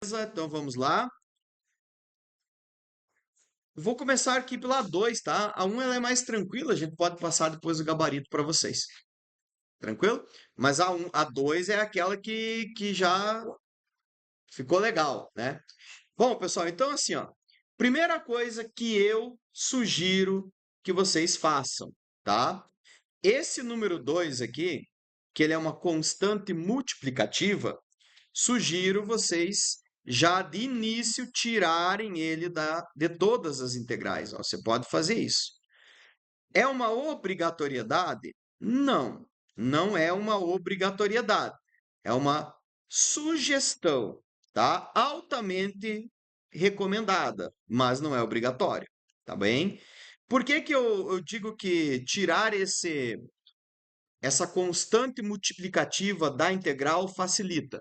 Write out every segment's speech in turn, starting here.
Então vamos lá. Vou começar aqui pela 2, tá? A 1 ela é mais tranquila, a gente pode passar depois o gabarito para vocês. Tranquilo? Mas a 2 é aquela que já ficou legal, né? Bom, pessoal, então assim, ó. Primeira coisa que eu sugiro que vocês façam, tá? Esse número 2 aqui, que ele é uma constante multiplicativa, sugiro vocês já de início tirarem ele de todas as integrais. Ó, você pode fazer isso. É uma obrigatoriedade? Não, não é uma obrigatoriedade. É uma sugestão, tá? Altamente recomendada, mas não é obrigatório, tá bem? Por que que eu digo que tirar essa constante multiplicativa da integral facilita?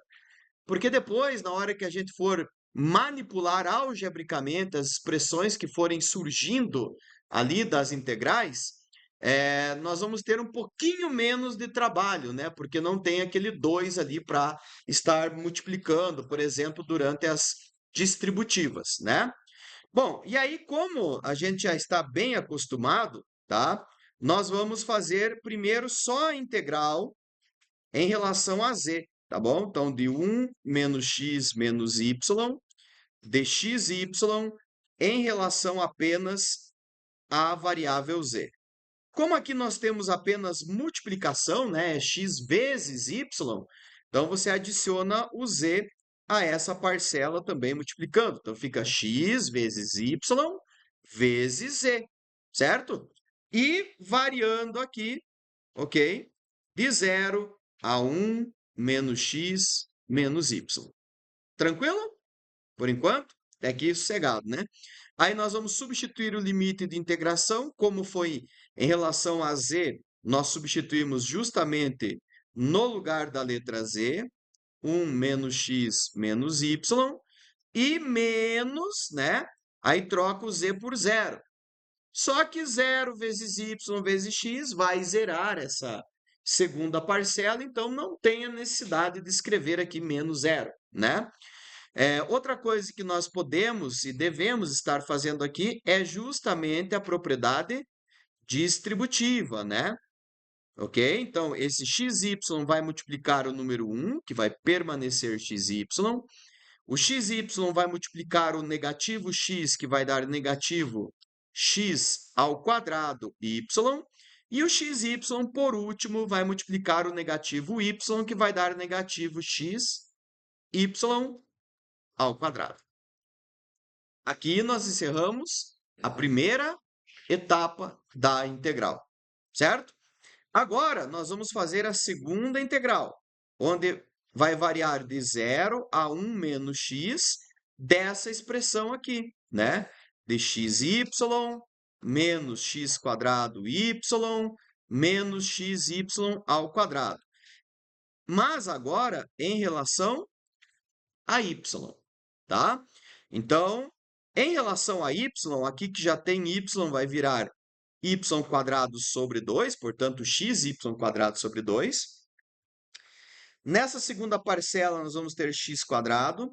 Porque depois, na hora que a gente for manipular algebricamente as expressões que forem surgindo ali das integrais, nós vamos ter um pouquinho menos de trabalho, né? Porque não tem aquele 2 ali para estar multiplicando, por exemplo, durante as distributivas, né? Bom, e aí, como a gente já está bem acostumado, tá? Nós vamos fazer primeiro só a integral em relação a z, tá bom? Então, de 1 menos x menos y, dxy em relação apenas à variável z. Como aqui nós temos apenas multiplicação, né? X vezes y, então você adiciona o z a essa parcela também multiplicando. Então, fica x vezes y vezes z, certo? E variando aqui, ok? De 0 a 1 menos x menos y. Tranquilo? Por enquanto? Até aqui sossegado, né? Aí nós vamos substituir o limite de integração, como foi em relação a z, nós substituímos justamente no lugar da letra z, 1 menos x menos y, e menos, né? Aí troca o z por zero. Só que 0 vezes y vezes x vai zerar essa segunda parcela, então não tem a necessidade de escrever aqui menos zero, né? Outra coisa que nós podemos e devemos estar fazendo aqui é justamente a propriedade distributiva, né? Ok? Então, esse xy vai multiplicar o número 1, que vai permanecer xy. O xy vai multiplicar o negativo x, que vai dar negativo x ao quadrado y. E o xy, por último, vai multiplicar o negativo y, que vai dar negativo x y ao quadrado. Aqui nós encerramos a primeira etapa da integral, certo? Agora, nós vamos fazer a segunda integral, onde vai variar de 0 a 1 menos x dessa expressão aqui, né? De xy menos x quadrado y menos xy ao quadrado. Mas agora, em relação a y, tá? Então, em relação a y, aqui que já tem y vai virar y quadrado sobre 2, portanto, xy quadrado sobre 2. Nessa segunda parcela, nós vamos ter x quadrado,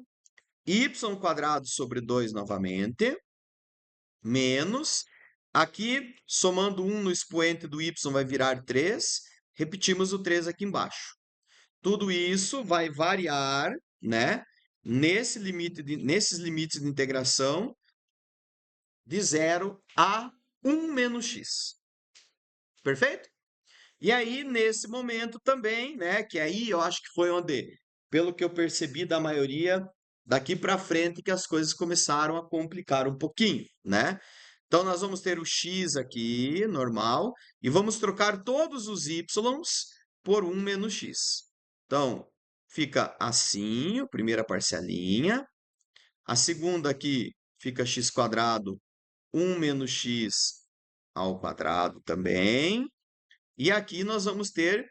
y quadrado sobre 2 novamente, menos, aqui, somando 1 no expoente do y vai virar 3, repetimos o 3 aqui embaixo. Tudo isso vai variar, né, nesses limites de integração de 0 a 1 menos x. Perfeito? E aí, nesse momento também, né, que aí eu acho que foi onde, pelo que eu percebi da maioria, daqui para frente que as coisas começaram a complicar um pouquinho, né? Então, nós vamos ter o x aqui, normal, e vamos trocar todos os y's por 1 menos x. Então, fica assim, a primeira parcelinha. A segunda aqui fica x quadrado, 1 menos x ao quadrado também. E aqui nós vamos ter,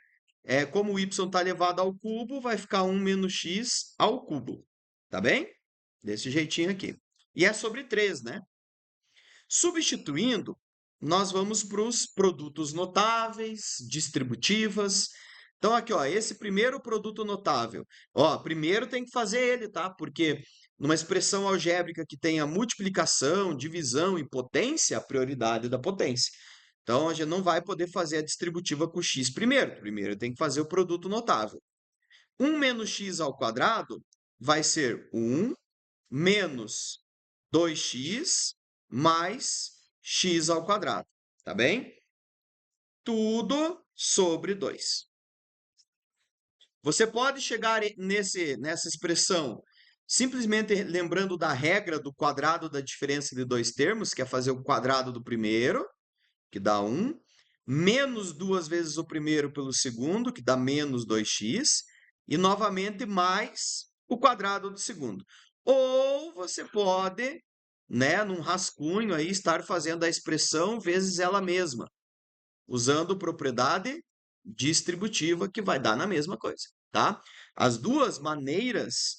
como o y está elevado ao cubo, vai ficar 1 menos x ao cubo. Tá bem? Desse jeitinho aqui. E é sobre 3, né? Substituindo, nós vamos para os produtos notáveis, distributivas. Então, aqui, ó, esse primeiro produto notável. Ó, primeiro tem que fazer ele, tá? Porque numa expressão algébrica que tenha multiplicação, divisão e potência, a prioridade da potência. Então, a gente não vai poder fazer a distributiva com x primeiro. Primeiro tem que fazer o produto notável. 1 menos x ao quadrado vai ser 1 menos 2x mais x ao quadrado. Tá bem? Tudo sobre 2. Você pode chegar nessa expressão simplesmente lembrando da regra do quadrado da diferença de dois termos, que é fazer o quadrado do primeiro, que dá 1, menos duas vezes o primeiro pelo segundo, que dá menos 2x, e novamente mais o quadrado do segundo. Ou você pode, né, num rascunho aí, estar fazendo a expressão vezes ela mesma, usando propriedade distributiva, que vai dar na mesma coisa, tá? As duas maneiras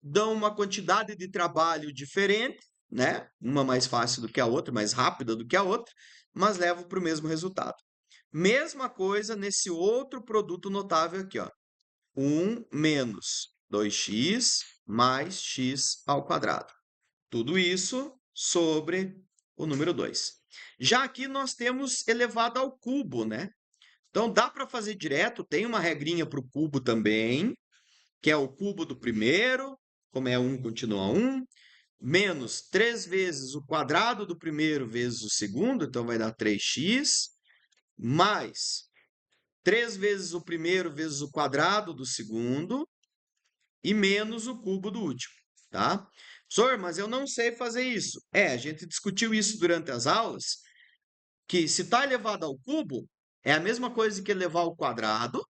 dão uma quantidade de trabalho diferente, né? Uma mais fácil do que a outra, mais rápida do que a outra, mas levam para o mesmo resultado. Mesma coisa nesse outro produto notável aqui, ó. 1 menos 2x mais x ao quadrado. Tudo isso sobre o número 2. Já aqui nós temos elevado ao cubo, né? Então dá para fazer direto, tem uma regrinha para o cubo também, que é o cubo do primeiro, como é 1, continua 1, menos 3 vezes o quadrado do primeiro vezes o segundo, então vai dar 3x, mais 3 vezes o primeiro vezes o quadrado do segundo, e menos o cubo do último, tá? Professor, mas eu não sei fazer isso. A gente discutiu isso durante as aulas, que se está elevado ao cubo, é a mesma coisa que elevar ao quadrado,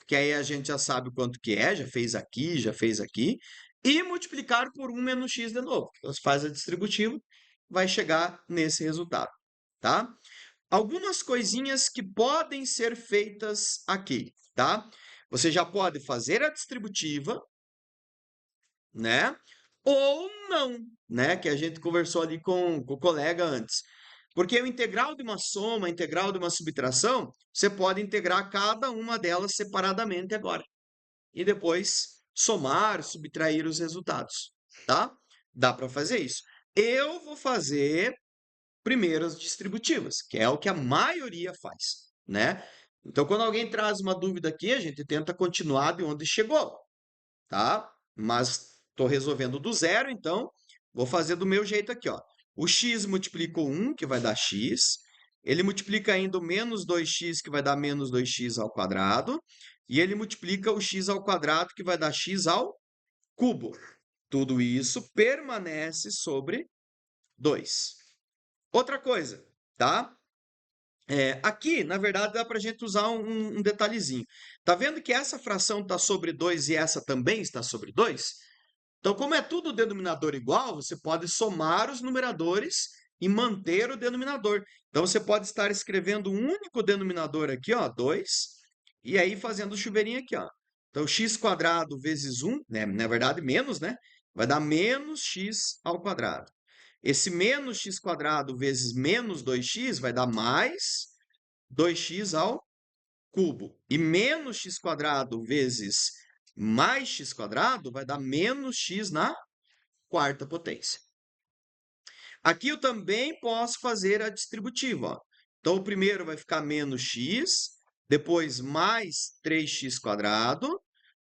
que aí a gente já sabe o quanto que é, já fez aqui, e multiplicar por 1 menos x de novo. Então, você faz a distributiva, vai chegar nesse resultado, tá? Algumas coisinhas que podem ser feitas aqui, tá? Você já pode fazer a distributiva, né? Ou não, né? Que a gente conversou ali com o colega antes. Porque o integral de uma soma, integral de uma subtração, você pode integrar cada uma delas separadamente agora. E depois somar, subtrair os resultados, tá? Dá para fazer isso. Eu vou fazer primeiro as distributivas, que é o que a maioria faz, né? Então, quando alguém traz uma dúvida aqui, a gente tenta continuar de onde chegou, tá? Mas estou resolvendo do zero, então vou fazer do meu jeito aqui, ó. O x multiplica o 1, que vai dar x. Ele multiplica ainda o menos 2x, que vai dar menos 2x ao quadrado. E ele multiplica o x ao quadrado, que vai dar x ao cubo. Tudo isso permanece sobre 2. Outra coisa, tá? Aqui, na verdade, dá para a gente usar um detalhezinho. Tá vendo que essa fração está sobre 2 e essa também está sobre 2? Então, como é tudo denominador igual, você pode somar os numeradores e manter o denominador. Então, você pode estar escrevendo um único denominador aqui, ó, 2, e aí fazendo o chuveirinho aqui, ó. Então, x quadrado vezes 1, né, na verdade, menos, né? Vai dar menos x ao quadrado. Esse menos x quadrado vezes menos 2x vai dar mais 2x ao cubo. E menos x quadrado vezes mais x quadrado vai dar menos x na quarta potência. Aqui eu também posso fazer a distributiva, ó. Então, o primeiro vai ficar menos x, depois mais 3x quadrado,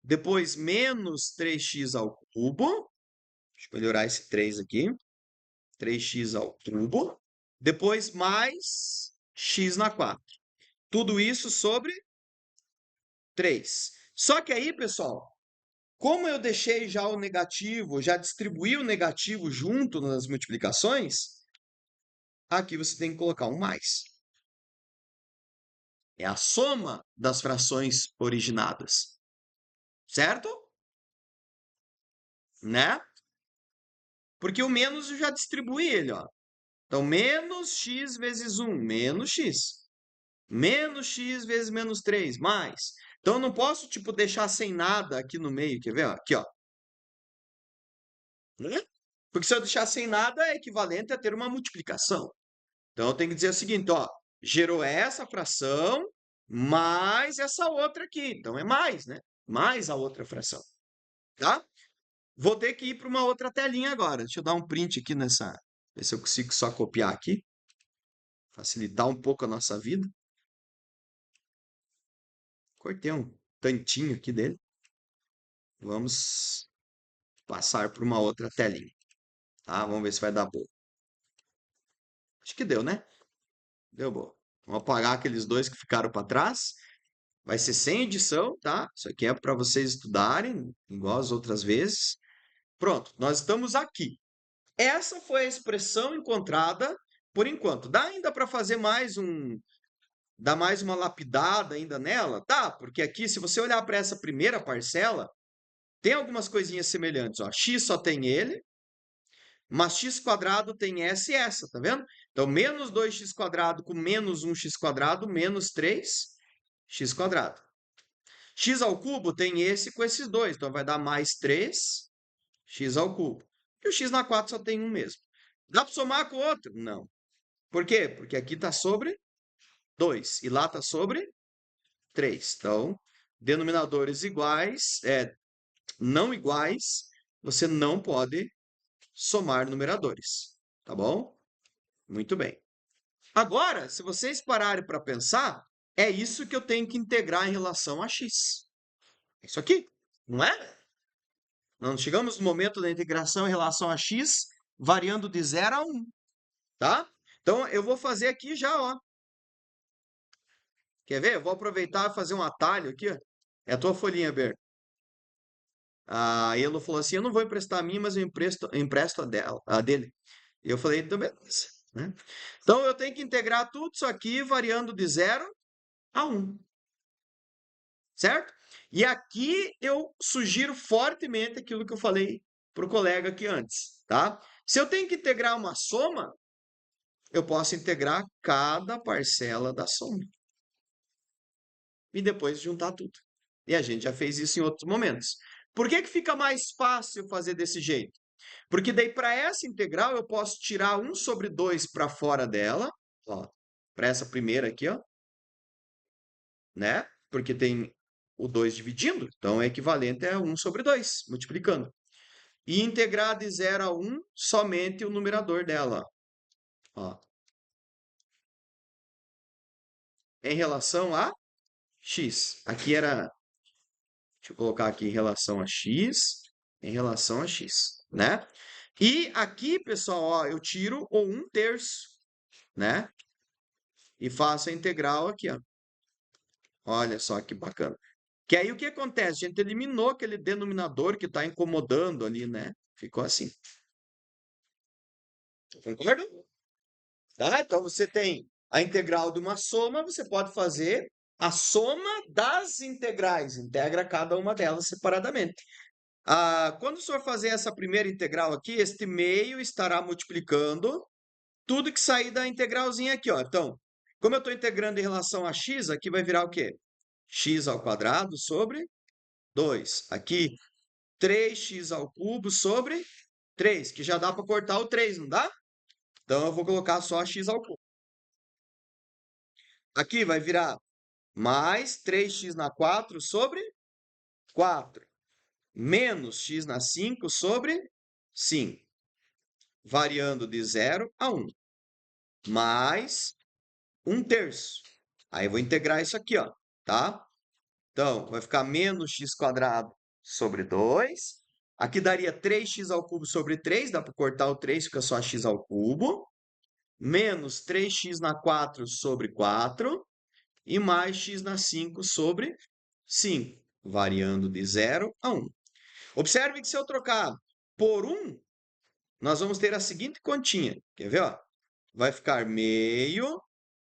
depois menos 3x ao cubo. Deixa eu melhorar esse 3 aqui. 3x ao cubo. Depois mais x na 4. Tudo isso sobre 3. Só que aí, pessoal, como eu deixei já o negativo, já distribuí o negativo junto nas multiplicações, aqui você tem que colocar um mais. É a soma das frações originadas. Certo? Né? Porque o menos eu já distribuí ele, ó. Então, menos x vezes 1, menos x. Menos x vezes menos 3, mais. Então, eu não posso, tipo, deixar sem nada aqui no meio. Quer ver? Aqui, ó. Né? Porque se eu deixar sem nada, é equivalente a ter uma multiplicação. Então, eu tenho que dizer o seguinte, ó. Gerou essa fração mais essa outra aqui. Então, é mais, né? Mais a outra fração. Tá? Vou ter que ir para uma outra telinha agora. Deixa eu dar um print aqui nessa. Ver se eu consigo só copiar aqui. Facilitar um pouco a nossa vida. Cortei um tantinho aqui dele. Vamos passar para uma outra telinha. Tá? Vamos ver se vai dar boa. Acho que deu, né? Deu boa. Vamos apagar aqueles dois que ficaram para trás. Vai ser sem edição, tá? Isso aqui é para vocês estudarem, igual as outras vezes. Pronto, nós estamos aqui. Essa foi a expressão encontrada por enquanto. Dá ainda para fazer dar mais uma lapidada ainda nela? Tá, porque aqui, se você olhar para essa primeira parcela, tem algumas coisinhas semelhantes, ó. X só tem ele, mas x quadrado tem essa e essa, tá vendo? Então, menos 2x quadrado com menos 1x quadrado, menos 3x quadrado. X ao cubo tem esse com esses dois, então vai dar mais 3x ao cubo. E o x na 4 só tem um mesmo. Dá para somar com o outro? Não. Por quê? Porque aqui está sobre 2 e lá está sobre 3. Então, denominadores iguais, não iguais, você não pode somar numeradores. Tá bom? Muito bem. Agora, se vocês pararem para pensar, é isso que eu tenho que integrar em relação a x. É isso aqui, não é? Nós chegamos no momento da integração em relação a x, variando de 0 a 1, tá? Então, eu vou fazer aqui já, ó. Quer ver? Eu vou aproveitar e fazer um atalho aqui, ó. É a tua folhinha, Ber. A Elo falou assim, eu não vou emprestar a mim, mas eu empresto a dele. E eu falei, então beleza, né? Então, eu tenho que integrar tudo isso aqui, variando de 0 a 1. Certo? E aqui eu sugiro fortemente aquilo que eu falei para o colega aqui antes, tá? Se eu tenho que integrar uma soma, eu posso integrar cada parcela da soma. E depois juntar tudo. E a gente já fez isso em outros momentos. Por que que fica mais fácil fazer desse jeito? Porque daí para essa integral eu posso tirar 1 sobre 2 para fora dela, ó, para essa primeira aqui, ó, né? Porque tem o 2 dividindo, então é equivalente a 1 sobre 2, multiplicando. E integrar de 0 a 1 somente o numerador dela, ó. Em relação a x. Aqui era, deixa eu colocar aqui em relação a x, em relação a x, né? E aqui, pessoal, ó, eu tiro o 1/3, né? E faço a integral aqui, ó. Olha só que bacana. Que aí o que acontece? A gente eliminou aquele denominador que está incomodando ali, né? Ficou assim. Concorda? Tá? Então você tem a integral de uma soma, você pode fazer a soma das integrais, integra cada uma delas separadamente. Quando o senhor fazer essa primeira integral aqui, este meio estará multiplicando tudo que sair da integralzinha aqui, ó. Então, como eu estou integrando em relação a x, aqui vai virar o quê? X ao quadrado sobre 2. Aqui, 3x ao cubo sobre 3, que já dá para cortar o 3, não dá? Então, eu vou colocar só x ao cubo. Aqui vai virar mais 3x na 4 sobre 4, menos x na 5 sobre 5, variando de 0 a 1, mais 1/3. Aí eu vou integrar isso aqui, ó, tá? Então, vai ficar menos x quadrado sobre 2. Aqui daria 3x ao cubo sobre 3, dá para cortar o 3, fica só x ao cubo. Menos 3x na 4 sobre 4. E mais x na 5 sobre 5, variando de 0 a 1. Observe que se eu trocar por 1, nós vamos ter a seguinte continha. Quer ver? Ó? Vai ficar meio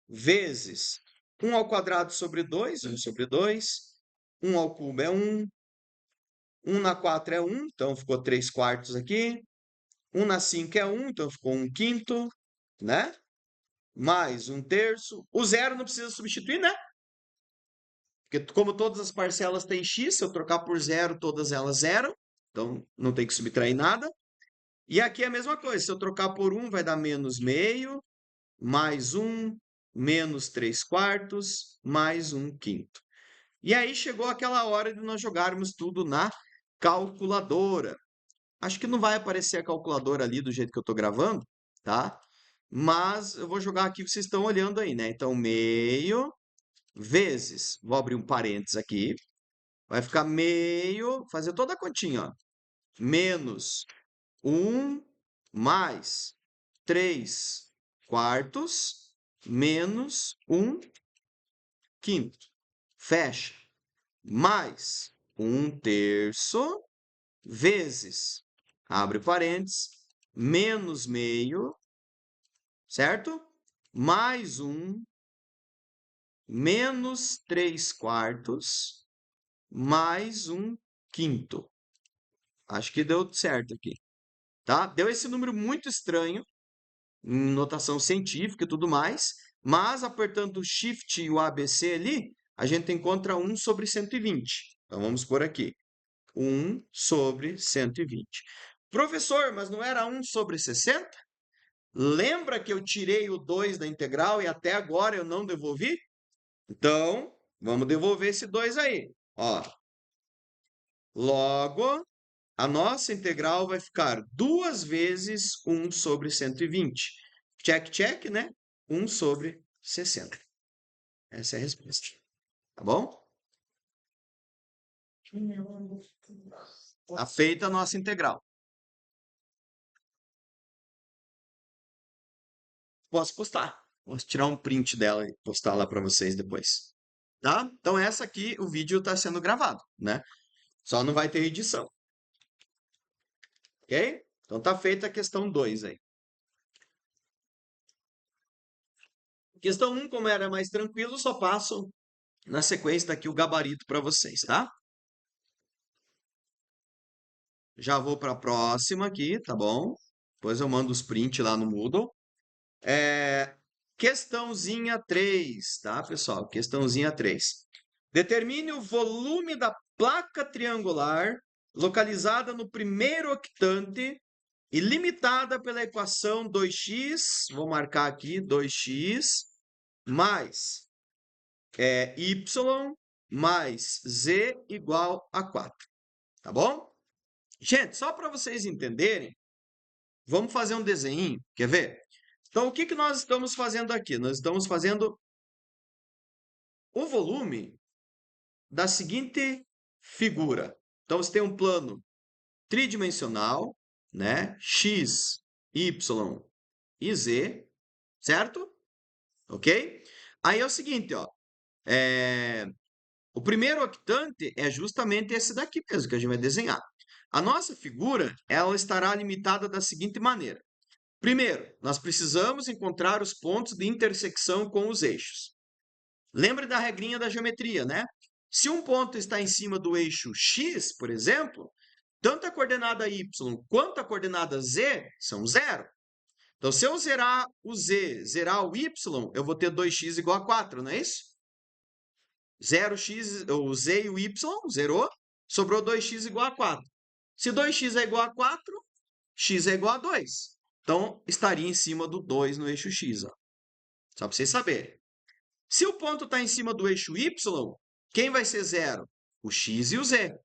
vezes 1 ao quadrado sobre 2, 1 sobre 2. 1 ao cubo é 1. 1 na 4 é 1, então ficou 3/4 aqui. 1 na 5 é 1, então ficou 1/5, né? Mais 1/3. O zero não precisa substituir, né? Porque como todas as parcelas têm x, se eu trocar por zero, todas elas zero. Então, não tem que subtrair nada. E aqui é a mesma coisa. Se eu trocar por 1, vai dar menos meio, mais 1, menos 3/4, mais 1/5. E aí chegou aquela hora de nós jogarmos tudo na calculadora. Acho que não vai aparecer a calculadora ali do jeito que eu estou gravando, tá? Mas eu vou jogar aqui, vocês estão olhando aí, né? Então, meio vezes, vou abrir um parênteses aqui, vai ficar meio, fazer toda a continha, ó. Menos 1 mais 3 quartos menos 1 quinto. Fecha. Mais 1 terço vezes, abre parênteses, menos meio, certo? Mais 1 menos 3 quartos mais 1 quinto. Acho que deu certo aqui, tá? Deu esse número muito estranho, em notação científica e tudo mais, mas apertando o Shift e o ABC ali, a gente encontra 1 sobre 120. Então vamos por aqui. 1 sobre 120. Professor, mas não era 1 sobre 60? Lembra que eu tirei o 2 da integral e até agora eu não devolvi? Então, vamos devolver esse 2 aí. Ó, logo, a nossa integral vai ficar 2 vezes 1 sobre 120. Check, check, né? 1 sobre 60. Essa é a resposta. Tá bom? Tá feita a nossa integral. Posso postar. Posso tirar um print dela e postar lá para vocês depois. Tá? Então, essa aqui, o vídeo está sendo gravado, né? Só não vai ter edição. Ok? Então, tá feita a questão 2 aí. Questão 1, como era mais tranquilo, só passo na sequência daqui o gabarito para vocês, tá? Já vou para a próxima aqui, tá bom? Depois eu mando os prints lá no Moodle. Questãozinha 3, tá, pessoal? Questãozinha 3. Determine o volume da placa triangular localizada no primeiro octante e limitada pela equação 2x, vou marcar aqui 2x, mais y mais z igual a 4, tá bom? Gente, só para vocês entenderem, vamos fazer um desenho, quer ver? Então, o que que nós estamos fazendo aqui? Nós estamos fazendo o volume da seguinte figura. Então, você tem um plano tridimensional, né? X, Y e Z, certo? Ok? Aí é o seguinte, ó. O primeiro octante é justamente esse daqui mesmo que a gente vai desenhar. A nossa figura, ela estará limitada da seguinte maneira. Primeiro, nós precisamos encontrar os pontos de intersecção com os eixos. Lembre da regrinha da geometria, né? Se um ponto está em cima do eixo x, por exemplo, tanto a coordenada y quanto a coordenada z são zero. Então, se eu zerar o z, zerar o y, eu vou ter 2x igual a 4, não é isso? 0x, o z e o y, zerou, sobrou 2x igual a 4. Se 2x é igual a 4, x é igual a 2. Então, estaria em cima do 2 no eixo x, ó. Só para vocês saberem. Se o ponto está em cima do eixo y, quem vai ser zero? O x e o z.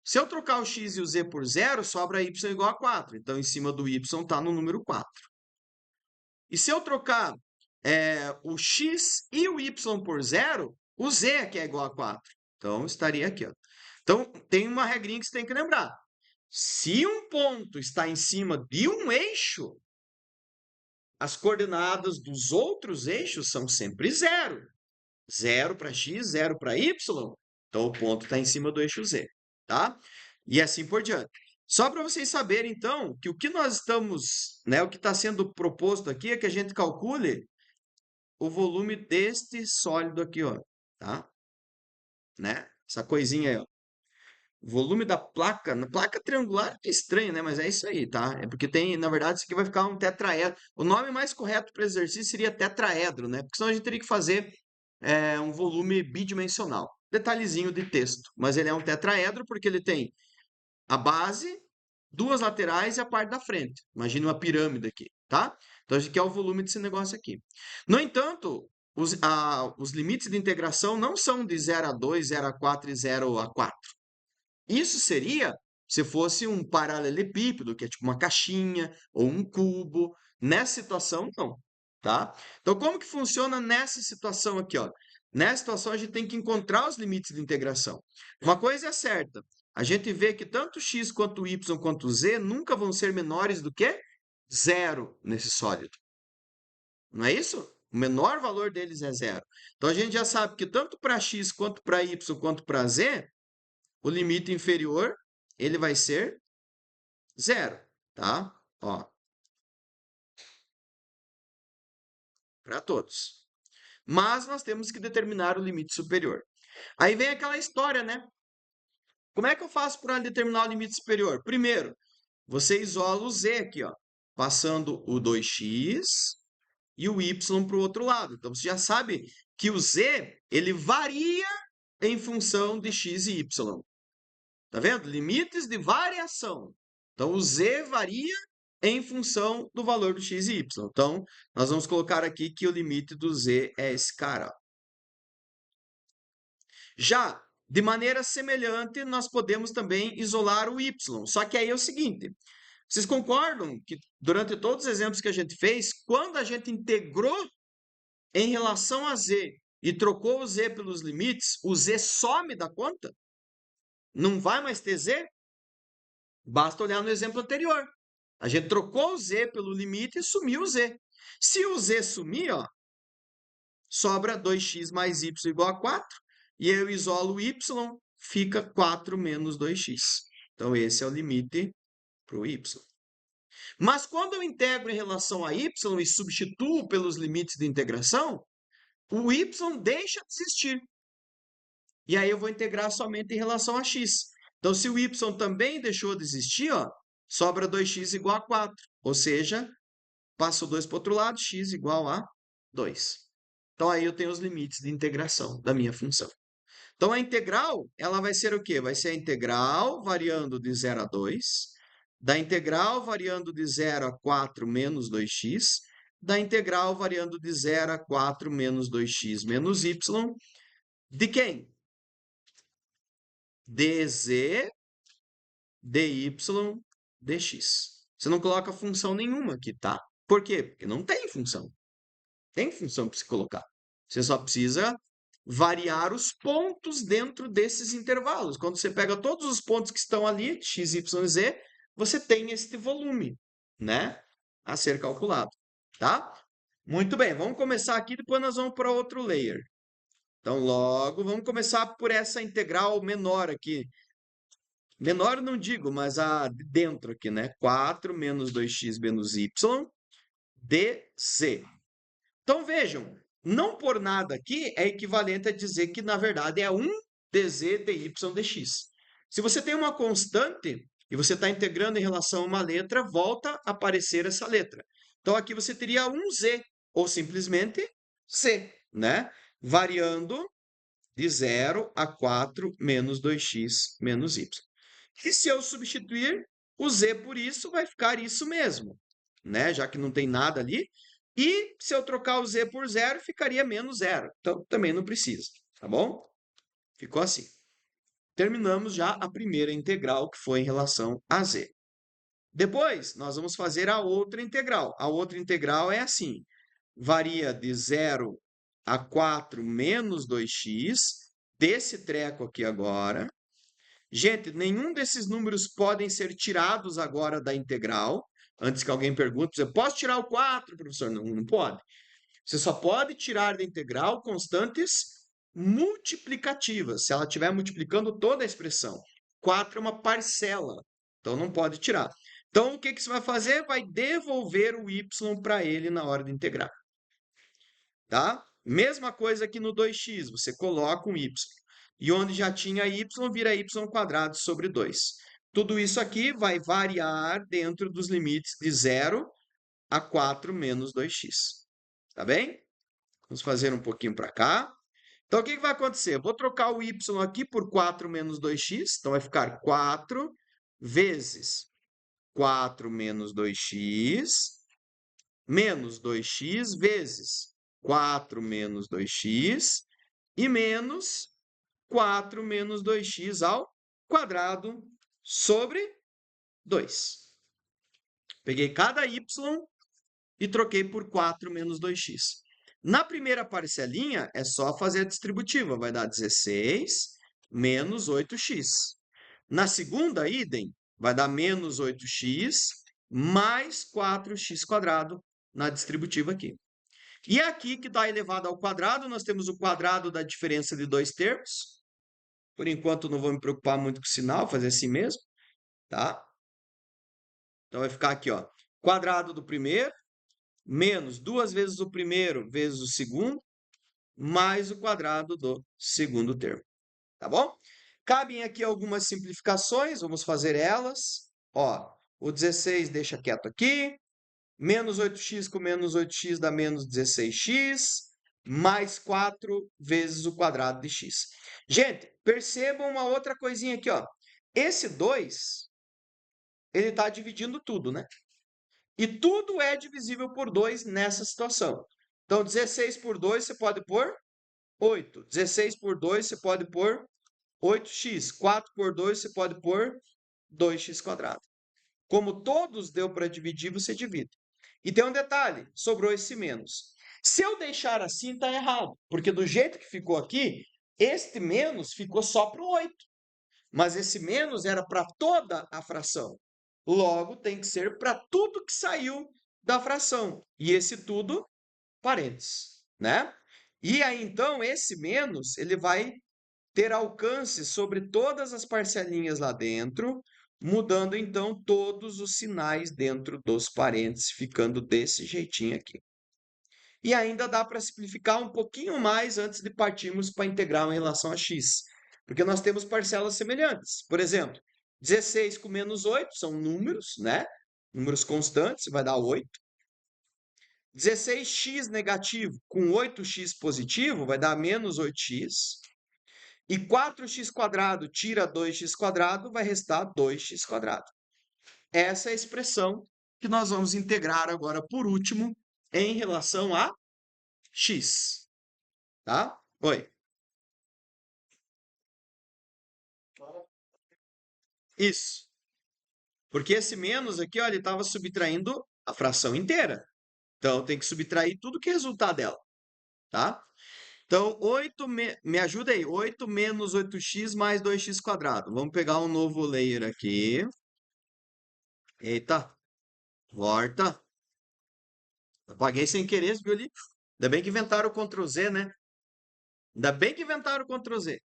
Se eu trocar o x e o z por zero, sobra y igual a 4. Então, em cima do y está no número 4. E se eu trocar o x e o y por zero, o z aqui é igual a 4. Então, estaria aqui, ó. Então, tem uma regrinha que você tem que lembrar. Se um ponto está em cima de um eixo, as coordenadas dos outros eixos são sempre zero. Zero para x, zero para y. Então, o ponto está em cima do eixo z, tá? E assim por diante. Só para vocês saberem, então, que o que nós estamos, né, o que está sendo proposto aqui é que a gente calcule o volume deste sólido aqui, ó, tá? Né? Essa coisinha aí, ó. Volume da placa, na placa triangular é estranho, né? Mas é isso aí, tá? É porque tem, na verdade, isso aqui vai ficar um tetraedro. O nome mais correto para exercício seria tetraedro, né? Porque senão a gente teria que fazer um volume bidimensional. Detalhezinho de texto, mas ele é um tetraedro porque ele tem a base, duas laterais e a parte da frente. Imagina uma pirâmide aqui, tá? Então, a gente quer o volume desse negócio aqui. No entanto, os limites de integração não são de 0 a 2, 0 a 4 e 0 a 4. Isso seria se fosse um paralelepípedo, que é tipo uma caixinha ou um cubo. Nessa situação, não, tá? Então, como que funciona nessa situação aqui, ó? Nessa situação, a gente tem que encontrar os limites de integração. Uma coisa é certa, a gente vê que tanto x quanto y quanto z nunca vão ser menores do que zero nesse sólido. Não é isso? O menor valor deles é zero. Então, a gente já sabe que tanto para x quanto para y quanto para z, o limite inferior ele vai ser zero, tá? Ó, para todos. Mas nós temos que determinar o limite superior. Aí vem aquela história, né? Como é que eu faço para determinar o limite superior? Primeiro, você isola o z aqui, ó, passando o 2x e o y para o outro lado. Então, você já sabe que o z ele varia em função de x e y. Tá vendo? Limites de variação. Então, o z varia em função do valor do x e y. Então, nós vamos colocar aqui que o limite do z é esse cara, ó. Já, de maneira semelhante, nós podemos também isolar o y. Só que aí é o seguinte, vocês concordam que durante todos os exemplos que a gente fez, quando a gente integrou em relação a z e trocou o z pelos limites, o z some da conta? Não vai mais ter z? Basta olhar no exemplo anterior. A gente trocou o z pelo limite e sumiu o z. Se o z sumir, ó, sobra 2x mais y igual a 4. E eu isolo o y, fica 4 menos 2x. Então, esse é o limite para o y. Mas quando eu integro em relação a y e substituo pelos limites de integração, o y deixa de existir. E aí eu vou integrar somente em relação a x. Então, se o y também deixou de existir, ó, sobra 2x igual a 4. Ou seja, passo 2 para o outro lado, x igual a 2. Então, aí eu tenho os limites de integração da minha função. Então, a integral, ela vai ser o quê? Vai ser a integral variando de 0 a 2, da integral variando de 0 a 4 menos 2x, da integral variando de 0 a 4 menos 2x menos y, de quem? dz, dy, dx. Você não coloca função nenhuma aqui, tá? Por quê? Porque não tem função. Tem função para se colocar. Você só precisa variar os pontos dentro desses intervalos. Quando você pega todos os pontos que estão ali, x, y, z, você tem este volume, né? A ser calculado, tá? Muito bem, vamos começar aqui, depois nós vamos para outro layer. Então, logo, vamos começar por essa integral menor aqui. Menor não digo, mas a de dentro aqui, né? 4 menos 2x menos y, dz. Então, vejam, não por nada aqui é equivalente a dizer que, na verdade, é 1 dz dy dx. Se você tem uma constante e você está integrando em relação a uma letra, volta a aparecer essa letra. Então, aqui você teria 1z, ou simplesmente c, né? Variando de 0 a 4 menos 2x menos y. E se eu substituir o z por isso, vai ficar isso mesmo, né? Já que não tem nada ali. E se eu trocar o z por zero, ficaria menos zero. Então, também não precisa, tá bom? Ficou assim. Terminamos já a primeira integral, que foi em relação a z. Depois, nós vamos fazer a outra integral. A outra integral é assim. Varia de 0 a 4 menos 2x, desse treco aqui agora. Gente, nenhum desses números podem ser tirados agora da integral. Antes que alguém pergunte, você pode tirar o 4, professor? Não, não pode. Você só pode tirar da integral constantes multiplicativas, se ela estiver multiplicando toda a expressão. 4 é uma parcela, então não pode tirar. Então, o que você vai fazer? Vai devolver o y para ele na hora de integrar. Tá? Mesma coisa aqui no 2x, você coloca um y. E onde já tinha y, vira y quadrado sobre 2. Tudo isso aqui vai variar dentro dos limites de 0 a 4 menos 2x. Tá bem? Vamos fazer um pouquinho para cá. Então, o que vai acontecer? Eu vou trocar o y aqui por 4 menos 2x. Então, vai ficar 4 vezes 4 menos 2x menos 2x vezes 4 menos 2x e menos 4 menos 2x ao quadrado sobre 2. Peguei cada y e troquei por 4 menos 2x. Na primeira parcelinha, é só fazer a distributiva. Vai dar 16 menos 8x. Na segunda, idem, vai dar menos 8x mais 4x quadrado na distributiva aqui. E aqui, que dá elevado ao quadrado, nós temos o quadrado da diferença de dois termos. Por enquanto, não vou me preocupar muito com o sinal, vou fazer assim mesmo, tá? Então, vai ficar aqui, ó, quadrado do primeiro, menos 2 vezes o primeiro vezes o segundo, mais o quadrado do segundo termo, tá bom? Cabem aqui algumas simplificações, vamos fazer elas. Ó, o 16 deixa quieto aqui, menos 8x com menos 8x dá menos 16x, mais 4 vezes o quadrado de x. Gente, percebam uma outra coisinha aqui, ó. Esse 2, ele está dividindo tudo, né? E tudo é divisível por 2 nessa situação. Então, 16 por 2 você pode pôr 8. 16 por 2 você pode pôr 8x. 4 por 2 você pode pôr 2x quadrado. Como todos deu para dividir, você divide. E tem um detalhe, sobrou esse menos. Se eu deixar assim, está errado. Porque do jeito que ficou aqui, este menos ficou só para o 8. Mas esse menos era para toda a fração. Logo, tem que ser para tudo que saiu da fração. E esse tudo, parênteses, né? E aí, então, esse menos, ele vai ter alcance sobre todas as parcelinhas lá dentro, mudando, então, todos os sinais dentro dos parênteses, ficando desse jeitinho aqui. E ainda dá para simplificar um pouquinho mais antes de partirmos para a integral em relação a x. Porque nós temos parcelas semelhantes. Por exemplo, 16 com menos 8 são números, né? Números constantes, vai dar 8. 16x negativo com 8x positivo vai dar menos 8x. E 4x quadrado tira 2x quadrado, vai restar 2x quadrado. Essa é a expressão que nós vamos integrar agora, por último, em relação a x. Tá? Oi. Isso. Porque esse menos aqui, ó, ele estava subtraindo a fração inteira. Então, tem que subtrair tudo que resultar dela. Tá? Então, me ajuda aí. 8 menos 8x mais 2x quadrado. Vamos pegar um novo layer aqui. Eita. Volta. Apaguei sem querer, viu ali? Ainda bem que inventaram o Ctrl Z, né? Ainda bem que inventaram o Ctrl Z.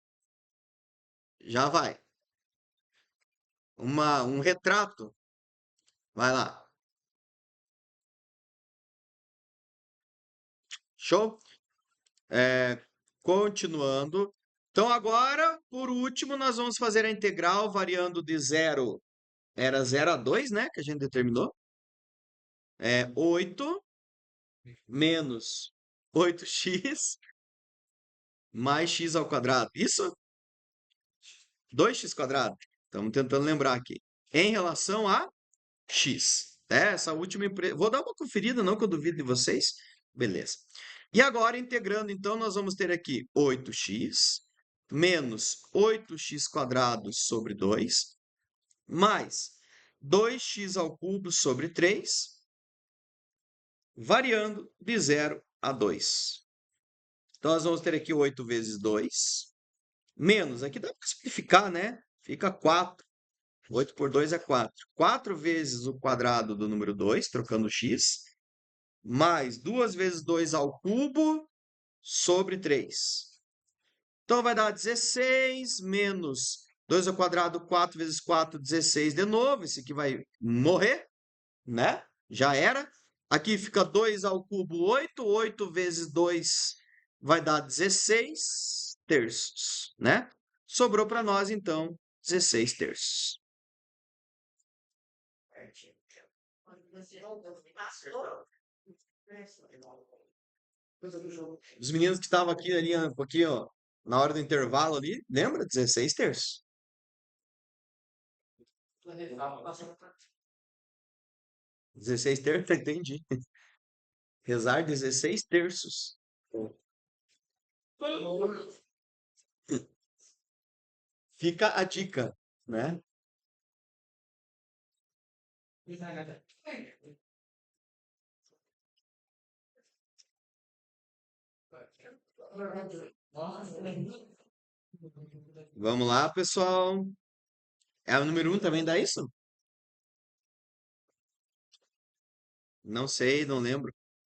Já vai. Um retrato. Vai lá. Show? Continuando. Então, agora, por último, nós vamos fazer a integral variando de 0. Era 0 a 2, né? Que a gente determinou. 8 menos 8x mais x ao quadrado. Isso? 2x quadrado. Estamos tentando lembrar aqui. Em relação a x. Essa última. Vou dar uma conferida, não que eu duvido de vocês. Beleza. E agora, integrando, então, nós vamos ter aqui 8x menos 8x quadrado sobre 2, mais 2x ao cubo sobre 3, variando de 0 a 2. Então, nós vamos ter aqui 8 vezes 2, menos, aqui dá para simplificar, né? Fica 4. 8 por 2 é 4. 4 vezes o quadrado do número 2, trocando x, mais 2 vezes 2 ao cubo sobre 3. Então, vai dar 16 menos 2 ao quadrado, 4 vezes 4, 16 de novo. Esse aqui vai morrer, né? Já era. Aqui fica 2 ao cubo, 8. 8 vezes 2 vai dar 16 terços, né? Sobrou para nós, então, 16 terços. Os meninos que estavam aqui ali um pouquinho, ó, na hora do intervalo ali, lembra? 16 terços. 16 terços, entendi. Rezar 16 terços. Fica a dica, né? Vamos lá, pessoal. É o número um também dá isso? Não sei, não lembro.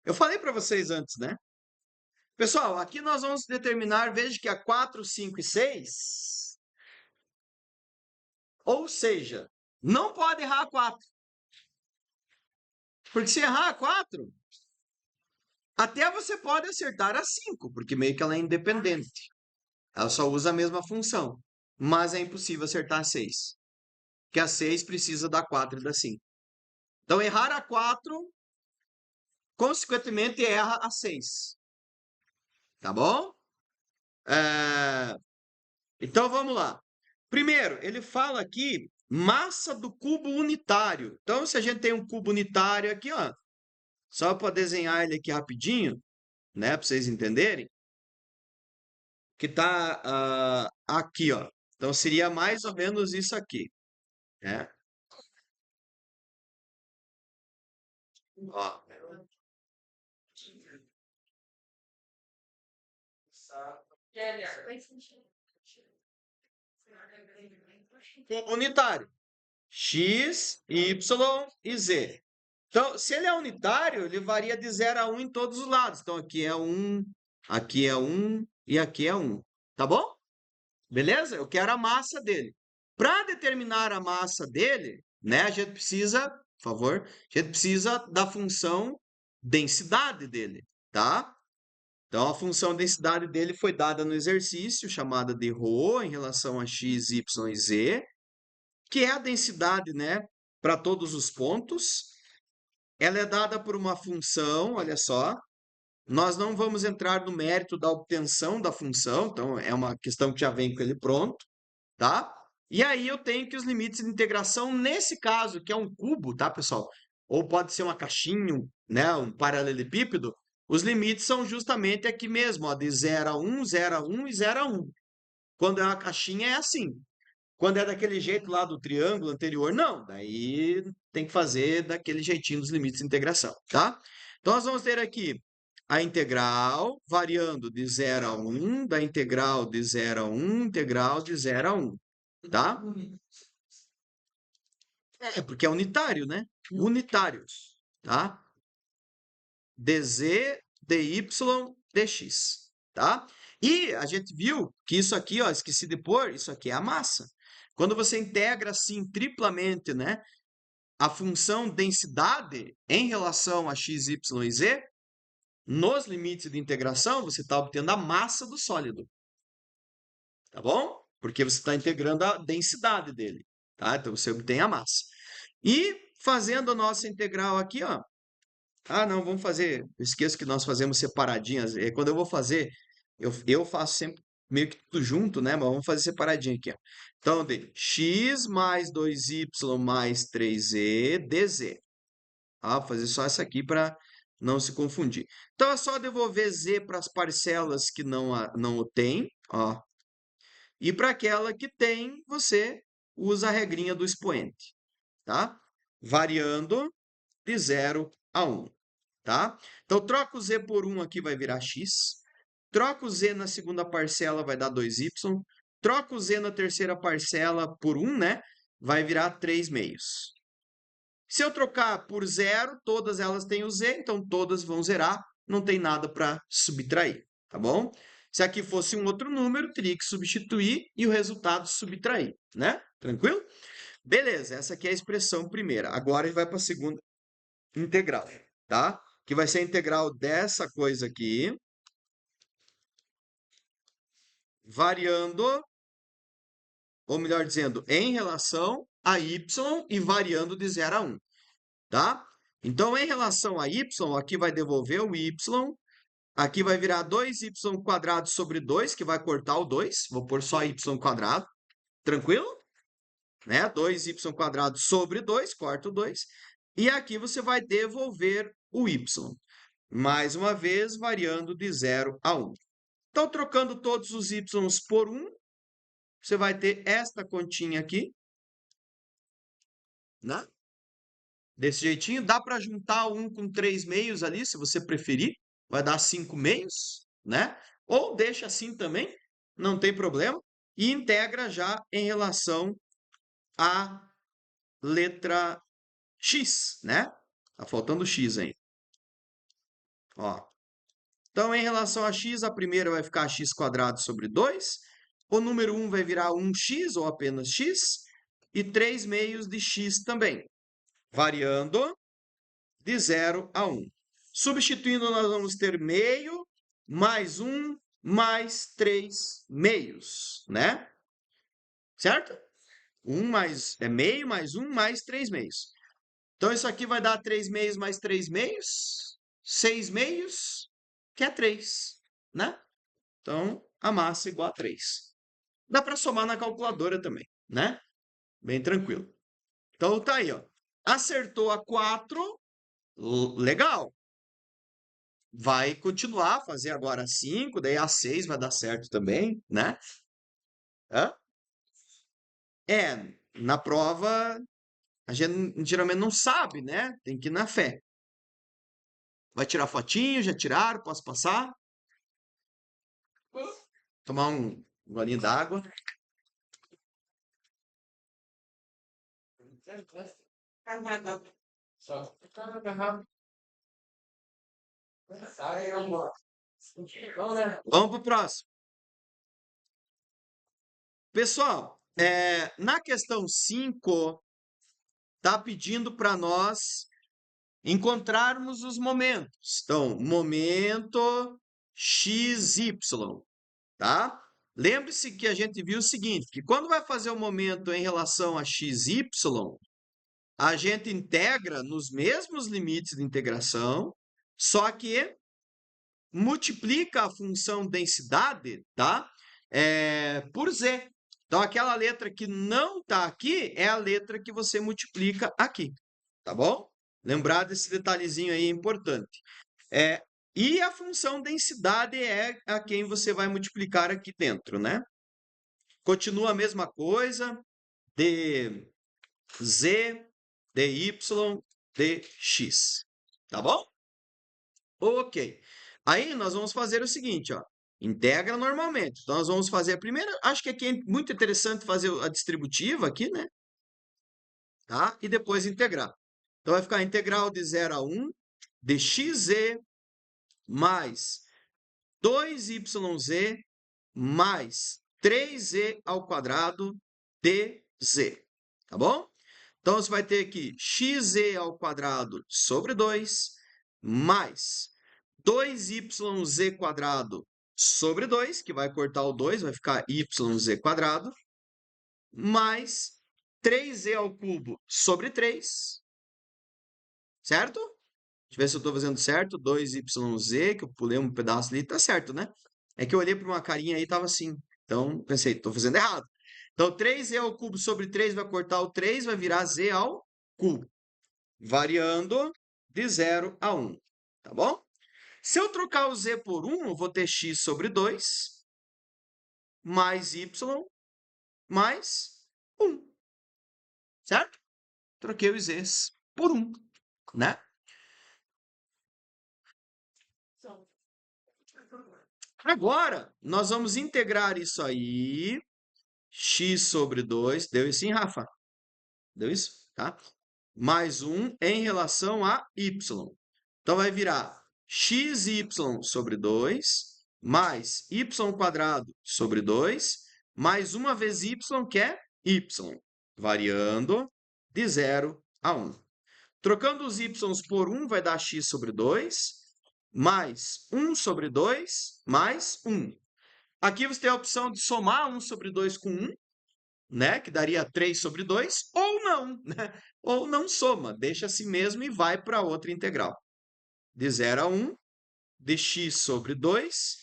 Eu falei para vocês antes, né? Pessoal, aqui nós vamos determinar, veja que a 4, 5 e 6, ou seja, não pode errar a 4. Porque se errar a 4, até você pode acertar a 5, porque meio que ela é independente. Ela só usa a mesma função. Mas é impossível acertar a 6. Que a 6 precisa da 4 e da 5. Então, errar a 4, consequentemente, erra a 6. Tá bom? Então, vamos lá. Primeiro, ele fala aqui massa do cubo unitário. Então, se a gente tem um cubo unitário aqui, ó, só para desenhar ele aqui rapidinho, né, para vocês entenderem, que tá aqui, ó. Então, seria mais ou menos isso aqui, né? Ó. Cubo unitário. X, Y e Z. Então, se ele é unitário, ele varia de 0 a 1 em todos os lados. Então, aqui é 1 e aqui é 1. Tá bom? Beleza? Eu quero a massa dele. Para determinar a massa dele, né, a gente precisa, por favor, a gente precisa da função densidade dele, tá? Então, a função densidade dele foi dada no exercício, chamada de ρ em relação a x, y e z, que é a densidade, né, para todos os pontos. Ela é dada por uma função, olha só. Nós não vamos entrar no mérito da obtenção da função, então é uma questão que já vem com ele pronto, tá? E aí eu tenho que os limites de integração, nesse caso, que é um cubo, tá, pessoal? Ou pode ser uma caixinha, né, um paralelepípedo, os limites são justamente aqui mesmo, ó, de 0 a 1, 0 a 1 e 0 a 1. Quando é uma caixinha é assim. Quando é daquele jeito lá do triângulo anterior, não. Daí tem que fazer daquele jeitinho dos limites de integração, tá? Então, nós vamos ter aqui a integral variando de 0 a 1, da integral de 0 a 1, integral de 0 a 1, tá? É, porque é unitário, né? Unitários, tá? dz, dy, dx, tá? E a gente viu que isso aqui, ó, esqueci de pôr, isso aqui é a massa. Quando você integra assim triplamente, né, a função densidade em relação a x, y e z, nos limites de integração, você está obtendo a massa do sólido, tá bom? Porque você está integrando a densidade dele, tá? Então você obtém a massa. E fazendo a nossa integral aqui, ó, ah, não, vamos fazer. Eu esqueço que nós fazemos separadinhas. É, quando eu vou fazer, eu faço sempre meio que tudo junto, né? Mas vamos fazer separadinho aqui, ó. Então, de x mais 2y mais 3z dz. Ah, vou fazer só essa aqui para não se confundir. Então, é só devolver z para as parcelas que não o tem, ó. E para aquela que tem, você usa a regrinha do expoente, tá? Variando de 0 a 1. Tá? Então, troca o z por 1 aqui, vai virar x. Troca o z na segunda parcela, vai dar 2y. Troca o z na terceira parcela por 1, né? Vai virar 3 meios. Se eu trocar por 0, todas elas têm o z, então todas vão zerar. Não tem nada para subtrair, tá bom? Se aqui fosse um outro número, teria que substituir e o resultado subtrair, né? Tranquilo? Beleza, essa aqui é a expressão primeira. Agora a gente vai para a segunda integral, tá? Que vai ser a integral dessa coisa aqui, variando, ou melhor dizendo, em relação a y e variando de 0 a 1, tá? Então, em relação a y, aqui vai devolver o y, aqui vai virar 2y quadrado sobre 2, que vai cortar o 2, vou pôr só y quadrado, tranquilo? Né? 2y quadrado sobre 2, corta o 2, e aqui você vai devolver o y. Mais uma vez, variando de 0 a 1. Então, trocando todos os y por 1, você vai ter esta continha aqui, né? Desse jeitinho, dá para juntar um com 3 meios ali, se você preferir. Vai dar 5 meios, né? Ou deixa assim também, não tem problema. E integra já em relação à letra X, né? Tá faltando X aí. Ó. Então, em relação a x, a primeira vai ficar x² sobre 2. O número 1 vai virar 1x ou apenas x. E 3 meios de x também, variando de 0 a 1. Substituindo, nós vamos ter meio mais 1 mais 3 meios, né? Certo? 1 mais, é meio mais 1 mais 3 meios. Então, isso aqui vai dar 3 meios mais 3 meios, 6 meios, que é 3, né? Então, a massa é igual a 3. Dá para somar na calculadora também, né? Bem tranquilo. Então, tá aí, ó. Acertou a 4, legal. Vai continuar a fazer agora a 5, daí a 6 vai dar certo também, né? Hã? Na prova a gente geralmente não sabe, né? Tem que ir na fé. Vai tirar fotinho? Já tiraram? Posso passar? Tomar um golinho d'água. Vamos pro próximo. Pessoal, na questão 5, tá pedindo para nós encontrarmos os momentos. Então, momento XY, tá? Lembre-se que a gente viu o seguinte, que quando vai fazer o momento em relação a XY, a gente integra nos mesmos limites de integração, só que multiplica a função densidade, tá? Por Z. Então, aquela letra que não está aqui é a letra que você multiplica aqui, tá bom? Lembrar desse detalhezinho aí é importante. E a função densidade é a quem você vai multiplicar aqui dentro, né? Continua a mesma coisa, dz, dy, dx, tá bom? Ok. Aí nós vamos fazer o seguinte, ó. Integra normalmente. Então, nós vamos fazer a primeira. Acho que aqui é muito interessante fazer a distributiva aqui, né? Tá? E depois integrar. Então, vai ficar integral de 0 a 1 de xz mais 2yz mais 3z ao quadrado dz. Tá bom? Então, você vai ter aqui xz ao quadrado sobre 2 mais 2yz quadrado sobre 2, que vai cortar o 2, vai ficar yz quadrado, mais 3z ao cubo sobre 3, certo? Deixa eu ver se eu estou fazendo certo. 2yz, que eu pulei um pedaço ali, tá certo, né? É que eu olhei para uma carinha aí e tava assim. Então, pensei, estou fazendo errado. Então, 3z ao cubo sobre 3 vai cortar o 3, vai virar z ao cubo, variando de 0 a 1, tá bom? Se eu trocar o z por 1, eu vou ter x sobre 2 mais y mais 1, certo? Troquei os z's por 1, né? Agora, nós vamos integrar isso aí. X sobre 2. Deu isso, hein, Rafa? Deu isso? Tá? Mais 1 em relação a y. Então, vai virar xy sobre 2 mais y quadrado sobre 2 mais uma vez y, que é y, variando de 0 a 1. Trocando os y's por 1, vai dar x sobre 2 mais 1 sobre 2 mais 1. Aqui você tem a opção de somar 1 sobre 2 com 1, né? Que daria 3 sobre 2, ou não, né? Ou não soma, deixa assim mesmo e vai para outra integral. De 0 a 1, dx sobre 2,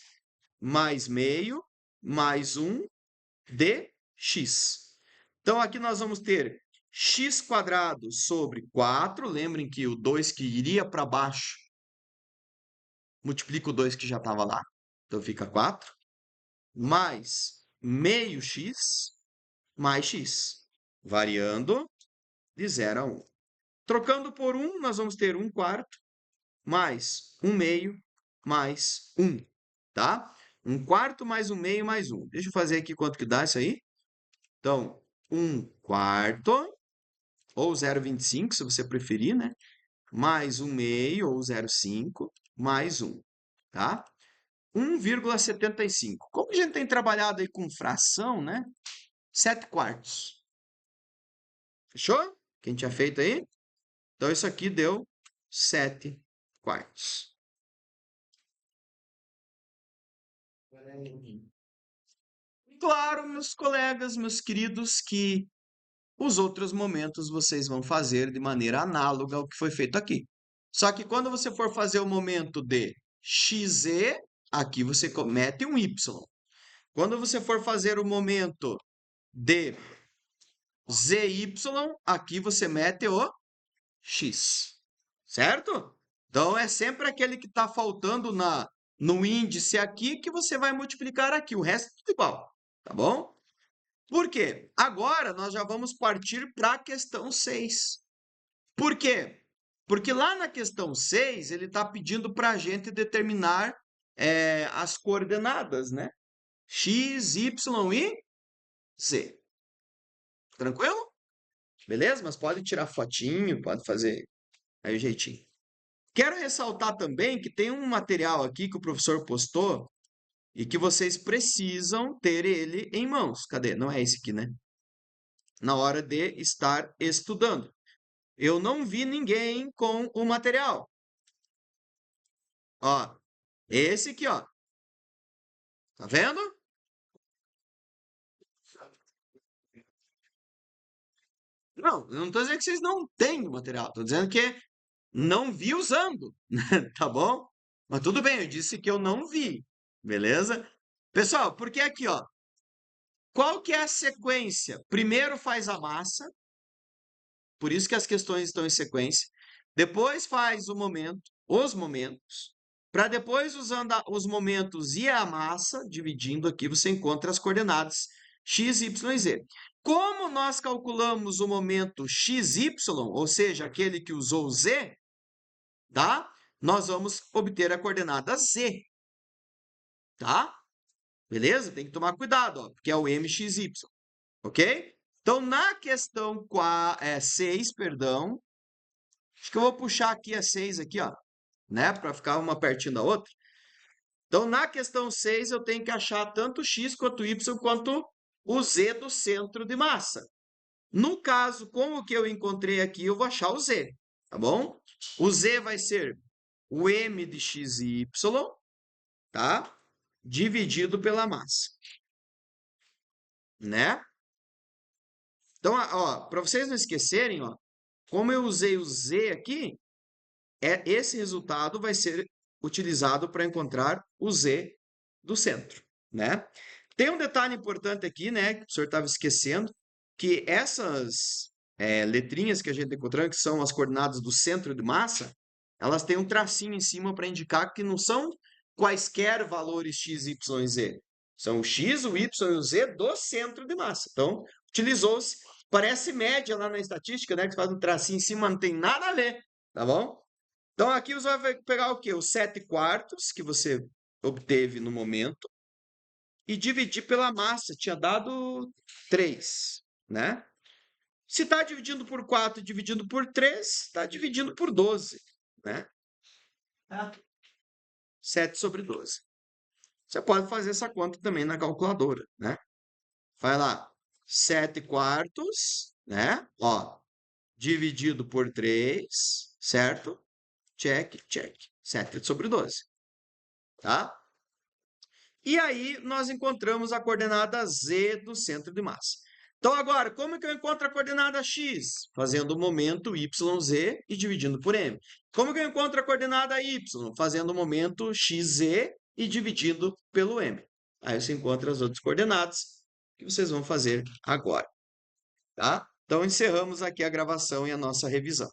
mais meio, mais 1, dx. Então, aqui nós vamos ter x² sobre 4. Lembrem que o 2 que iria para baixo multiplica o 2 que já estava lá. Então, fica 4. Mais meio x mais x, variando de 0 a 1. Trocando por 1, nós vamos ter 1/4 mais 1/2 mais 1, tá? 1/4 mais 1/2 mais 1. Deixa eu fazer aqui quanto que dá isso aí. Então, 1/4, ou 0,25, se você preferir, né? Mais 1/2, ou 0,5, mais 1, tá? 1,75. Como a gente tem trabalhado aí com fração, né? 7/4. Fechou? Quem tinha feito aí? Então, isso aqui deu 7/4. Claro, meus colegas, meus queridos, que os outros momentos vocês vão fazer de maneira análoga ao que foi feito aqui. Só que quando você for fazer o momento de XZ, aqui você mete um Y. Quando você for fazer o momento de ZY, aqui você mete o X. Certo? Então é sempre aquele que está faltando no índice aqui que você vai multiplicar aqui. O resto é tudo igual. Tá bom? Por quê? Agora nós já vamos partir para a questão 6. Por quê? Porque lá na questão 6, ele está pedindo para a gente determinar as coordenadas, né? X, Y e Z. Tranquilo? Beleza? Mas pode tirar fotinho, pode fazer aí o jeitinho. Quero ressaltar também que tem um material aqui que o professor postou e que vocês precisam ter ele em mãos. Cadê? Não é esse aqui, né? Na hora de estar estudando. Eu não vi ninguém com o material. Ó, esse aqui, ó. Tá vendo? Não, eu não estou dizendo que vocês não têm o material. Estou dizendo que não vi usando, tá bom? Mas tudo bem, eu disse que eu não vi, beleza? Pessoal, porque aqui, ó, qual que é a sequência? Primeiro faz a massa, por isso que as questões estão em sequência. Depois faz o momento, os momentos, para depois, usando os momentos e a massa, dividindo aqui, você encontra as coordenadas x, y e z. Como nós calculamos o momento xy, ou seja, aquele que usou z, tá? Nós vamos obter a coordenada z, tá? Beleza? Tem que tomar cuidado, ó, porque é o mxy, ok? Então, na questão 6, perdão, acho que eu vou puxar aqui a 6 aqui, ó, né, para ficar uma pertinho da outra. Então, na questão 6, eu tenho que achar tanto x quanto y quanto o z do centro de massa. No caso, com o que eu encontrei aqui, eu vou achar o z, tá bom? O z vai ser o m de x e y, tá? Dividido pela massa, né? Então, ó, para vocês não esquecerem, ó, como eu usei o z aqui, esse resultado vai ser utilizado para encontrar o z do centro, né? Tem um detalhe importante aqui, né, que o senhor estava esquecendo, que essas letrinhas que a gente encontrou, que são as coordenadas do centro de massa, elas têm um tracinho em cima para indicar que não são quaisquer valores x, y e z. São o x, o y e o z do centro de massa. Então, utilizou-se, parece média lá na estatística, né, que faz um tracinho em cima, não tem nada a ver, tá bom? Então, aqui você vai pegar o quê? Os 7/4 que você obteve no momento e dividir pela massa. Tinha dado 3, né? Se está dividindo por 4 e dividindo por 3, está dividindo por 12, né? 7/12. Você pode fazer essa conta também na calculadora, né? Vai lá, 7/4, né? Ó, dividido por 3, certo? Check, check. 7/12, tá? E aí nós encontramos a coordenada z do centro de massa. Então agora, como é que eu encontro a coordenada x? Fazendo o momento yz e dividindo por m. Como que eu encontro a coordenada y? Fazendo o momento xz e dividindo pelo m. Aí você encontra as outras coordenadas que vocês vão fazer agora, tá? Então encerramos aqui a gravação e a nossa revisão.